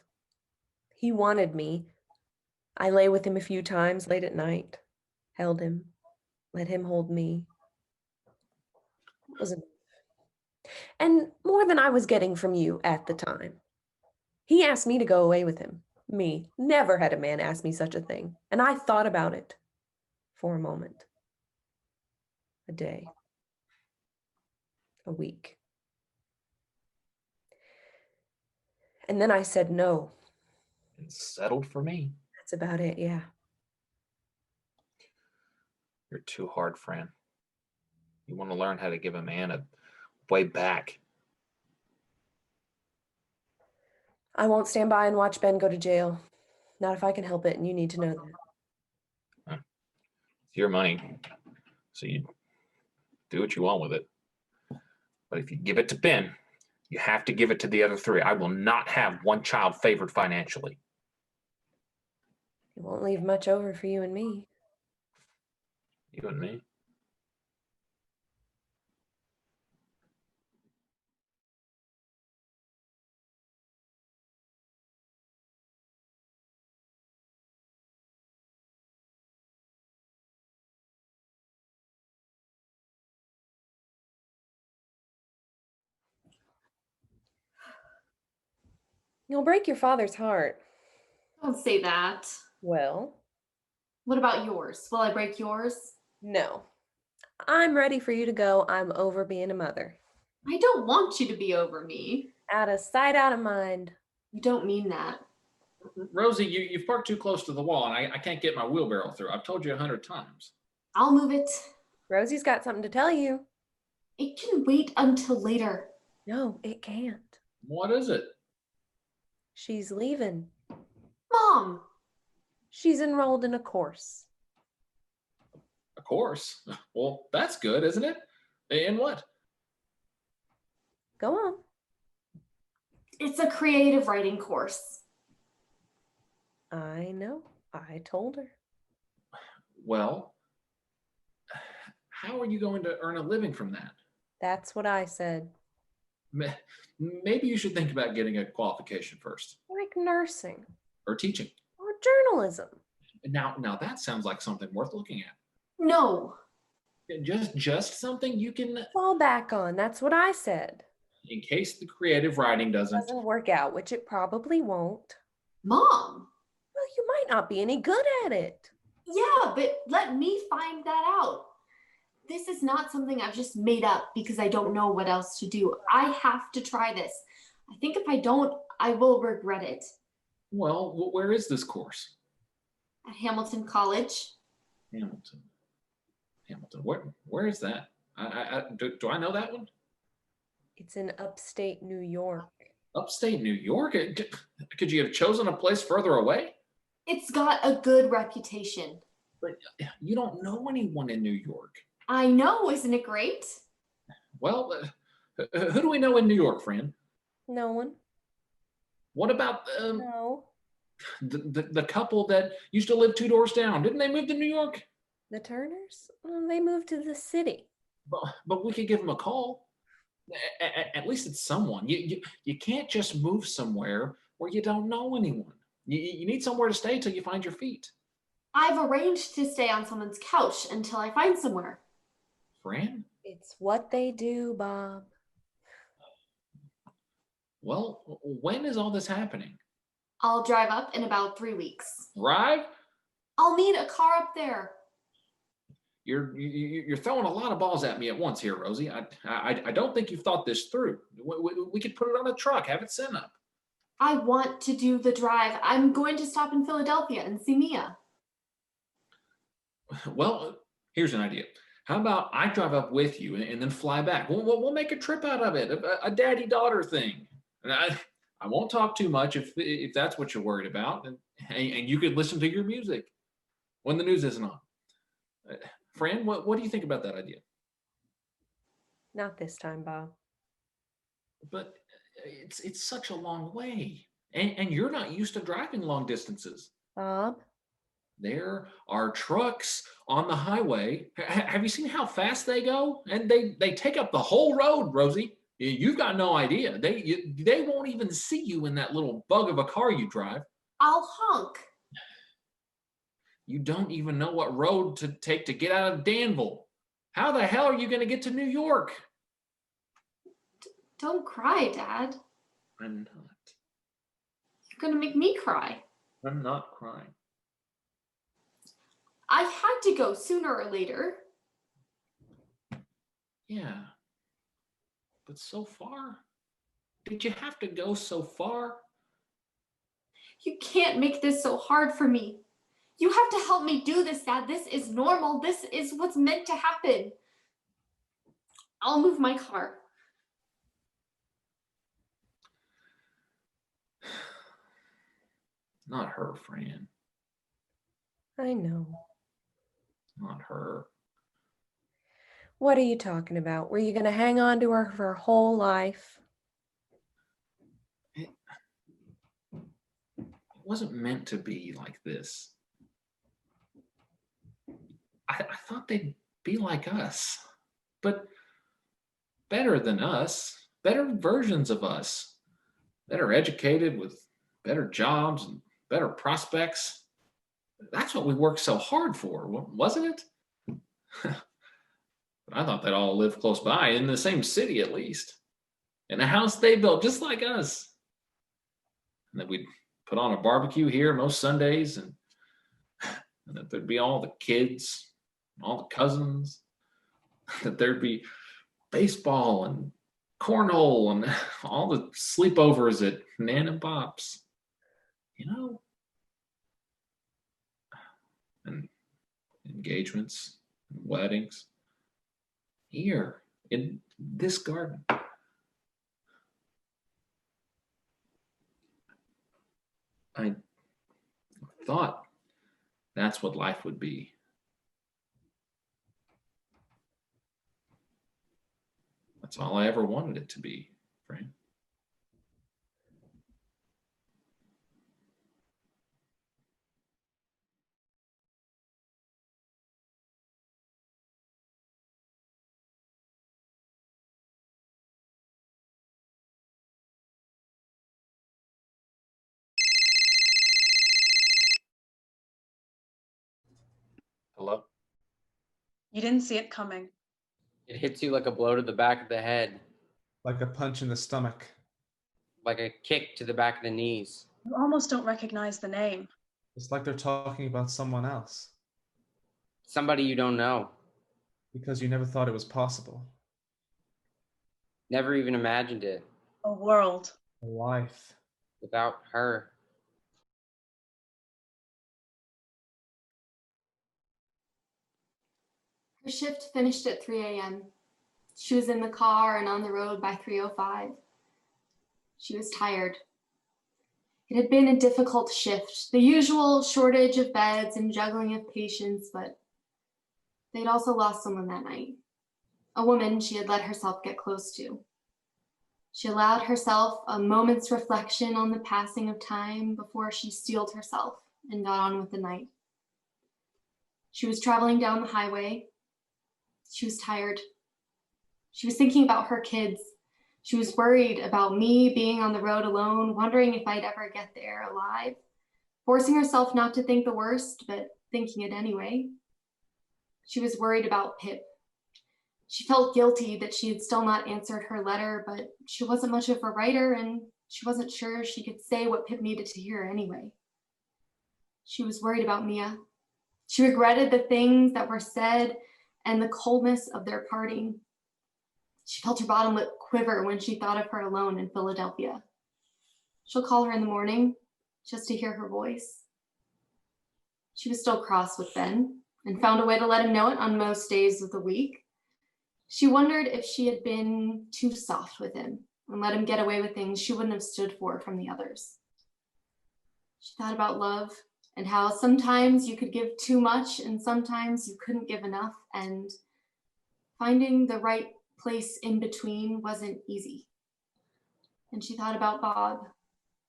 He wanted me. I lay with him a few times late at night, held him, let him hold me. It wasn't. And more than I was getting from you at the time. He asked me to go away with him. Me. Never had a man ask me such a thing. And I thought about it for a moment. A day. A week. And then I said no. It's settled for me. That's about it, yeah. You're too hard, Fran. You want to learn how to give a man a way back. I won't stand by and watch Ben go to jail. Not if I can help it, and you need to know that. It's your money, so you do what you want with it. But if you give it to Ben, you have to give it to the other three. I will not have one child favored financially. It won't leave much over for you and me. You and me. You'll break your father's heart. Don't say that. Well, What about yours? Will I break yours? no. I'm ready for you to go. I'm over being a mother. I don't want you to be over me. Out of sight, out of mind. You don't mean that. Rosie, you've parked too close to the wall, and I can't get my wheelbarrow through. I've told you 100 times. I'll move it. Rosie's got something to tell you. It can wait until later. No, it can't. What is it? She's leaving. Mom! She's enrolled in a course. A course? Well, that's good, isn't it? In what? Go on. It's a creative writing course. I know. I told her. Well, how are you going to earn a living from that? That's what I said. Maybe you should think about getting a qualification first, Like nursing or teaching. or journalism. Now that sounds like something worth looking at. No. Just something you can, Fall back on. That's what I said. in case the creative writing doesn't. Doesn't work out, which it probably won't. Mom! Well, you might not be any good at it. Yeah, but let me find that out. This is not something I've just made up because I don't know what else to do. I have to try this. I think if I don't, I will regret it. Well, where is this course? At Hamilton College. Hamilton. Where is that? Do I know that one? It's in upstate New York. Upstate New York? Could you have chosen a place further away? It's got a good reputation. But you don't know anyone in New York. I know, isn't it great? Well, who do we know in New York, Fran? No one? What about No. the couple that used to live 2 doors down? Didn't they move to New York? The Turners? Well, they moved to the city. But we could give them a call. At least it's someone. You can't just move somewhere where you don't know anyone. You need somewhere to stay till you find your feet. I've arranged to stay on someone's couch until I find somewhere. Fran? It's what they do, Bob. Well, when is all this happening? I'll drive up in about 3 weeks. Drive? I'll need a car up there. You're throwing a lot of balls at me at once here, Rosie. I don't think you've thought this through. We could put it on a truck, have it sent up. I want to do the drive. I'm going to stop in Philadelphia and see Mia. Well, here's an idea. How about I drive up with you and then fly back? We'll make a trip out of it, a daddy-daughter thing. And I won't talk too much if that's what you're worried about. And you could listen to your music when the news isn't on. Fran, what do you think about that idea? Not this time, Bob. But it's such a long way. And you're not used to driving long distances. Bob? There are trucks on the highway. Have you seen how fast they go? And they take up the whole road, Rosie. You've got no idea. They won't even see you in that little bug of a car you drive. I'll honk. You don't even know what road to take to get out of Danville. How the hell are you going to get to New York? Don't cry, Dad. I'm not. You're going to make me cry. I'm not crying. I had to go sooner or later. Yeah. But so far? Did you have to go so far? You can't make this so hard for me. You have to help me do this, Dad. This is normal. This is what's meant to happen. I'll move my car. Not her, Fran. I know. Not her. What are you talking about? Were you going to hang on to her for her whole life? It wasn't meant to be like this. I thought they'd be like us, but better than us, better versions of us, better educated with better jobs and better prospects. That's what we worked so hard for, wasn't it? But I thought they'd all live close by, in the same city at least, in a house they built just like us. And that we'd put on a barbecue here most Sundays, and that there'd be all the kids, all the cousins, that there'd be baseball and cornhole and all the sleepovers at Nan and Pop's, you know, and engagements, and weddings, here in this garden. I thought that's what life would be. That's all I ever wanted it to be, Fran. Hello? You didn't see it coming. It hits you like a blow to the back of the head, Like a punch in the stomach. like a kick to the back of the knees. You almost don't recognize the name. It's like they're talking about someone else Somebody you don't know. because you never thought it was possible. Never even imagined it A world. A life. without her. Her shift finished at 3 a.m. She was in the car and on the road by 3:05. She was tired. It had been a difficult shift, the usual shortage of beds and juggling of patients, but they'd also lost someone that night, a woman she had let herself get close to. She allowed herself a moment's reflection on the passing of time before she steeled herself and got on with the night. She was traveling down the highway. She was tired. She was thinking about her kids. She was worried about me being on the road alone, wondering if I'd ever get there alive, forcing herself not to think the worst, but thinking it anyway. She was worried about Pip. She felt guilty that she had still not answered her letter, but she wasn't much of a writer and she wasn't sure she could say what Pip needed to hear anyway. She was worried about Mia. She regretted the things that were said and the coldness of their parting. She felt her bottom lip quiver when she thought of her alone in Philadelphia. She'll call her in the morning just to hear her voice. She was still cross with Ben and found a way to let him know it on most days of the week. She wondered if she had been too soft with him and let him get away with things she wouldn't have stood for from the others. She thought about love and how sometimes you could give too much and sometimes you couldn't give enough, and finding the right place in between wasn't easy. And she thought about Bob.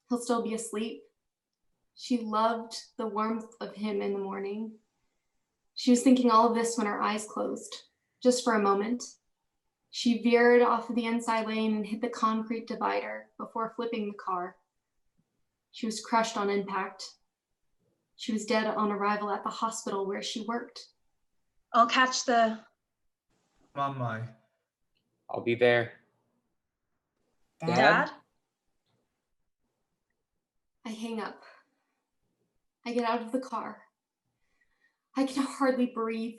He'll still be asleep. She loved the warmth of him in the morning. She was thinking all of this when her eyes closed, just for a moment. She veered off of the inside lane and hit the concrete divider before flipping the car. She was crushed on impact. She was dead on arrival at the hospital where she worked. I'll catch the... Come on, Mai. I'll be there. Dad? I hang up. I get out of the car. I can hardly breathe.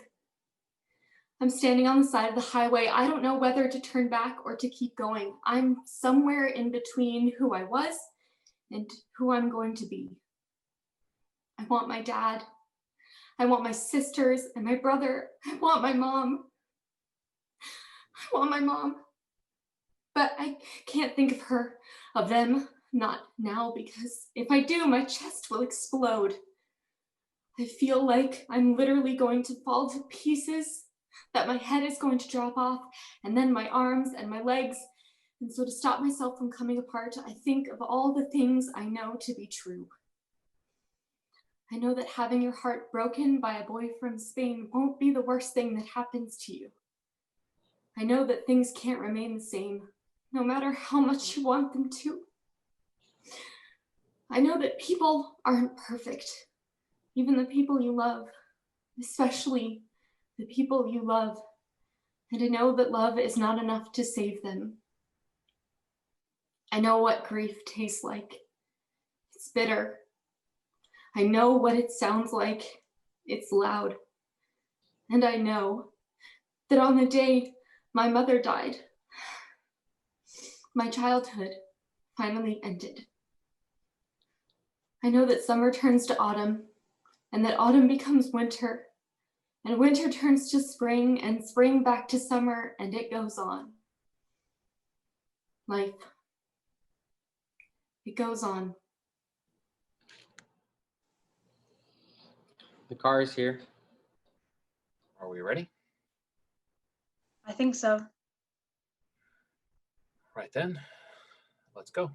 I'm standing on the side of the highway. I don't know whether to turn back or to keep going. I'm somewhere in between who I was and who I'm going to be. I want my dad. I want my sisters and my brother. I want my mom. I want my mom. But I can't think of her, of them. Not now, because if I do, my chest will explode. I feel like I'm literally going to fall to pieces, that my head is going to drop off, and then my arms and my legs. And so to stop myself from coming apart, I think of all the things I know to be true. I know that having your heart broken by a boy from Spain won't be the worst thing that happens to you. I know that things can't remain the same, no matter how much you want them to. I know that people aren't perfect, even the people you love, especially the people you love. And I know that love is not enough to save them. I know what grief tastes like. It's bitter. I know what it sounds like. It's loud. And I know that on the day my mother died, my childhood finally ended. I know that summer turns to autumn, and that autumn becomes winter, and winter turns to spring, and spring back to summer, and it goes on. Life. It goes on. The car is here. Are we ready? I think so. Right then, let's go.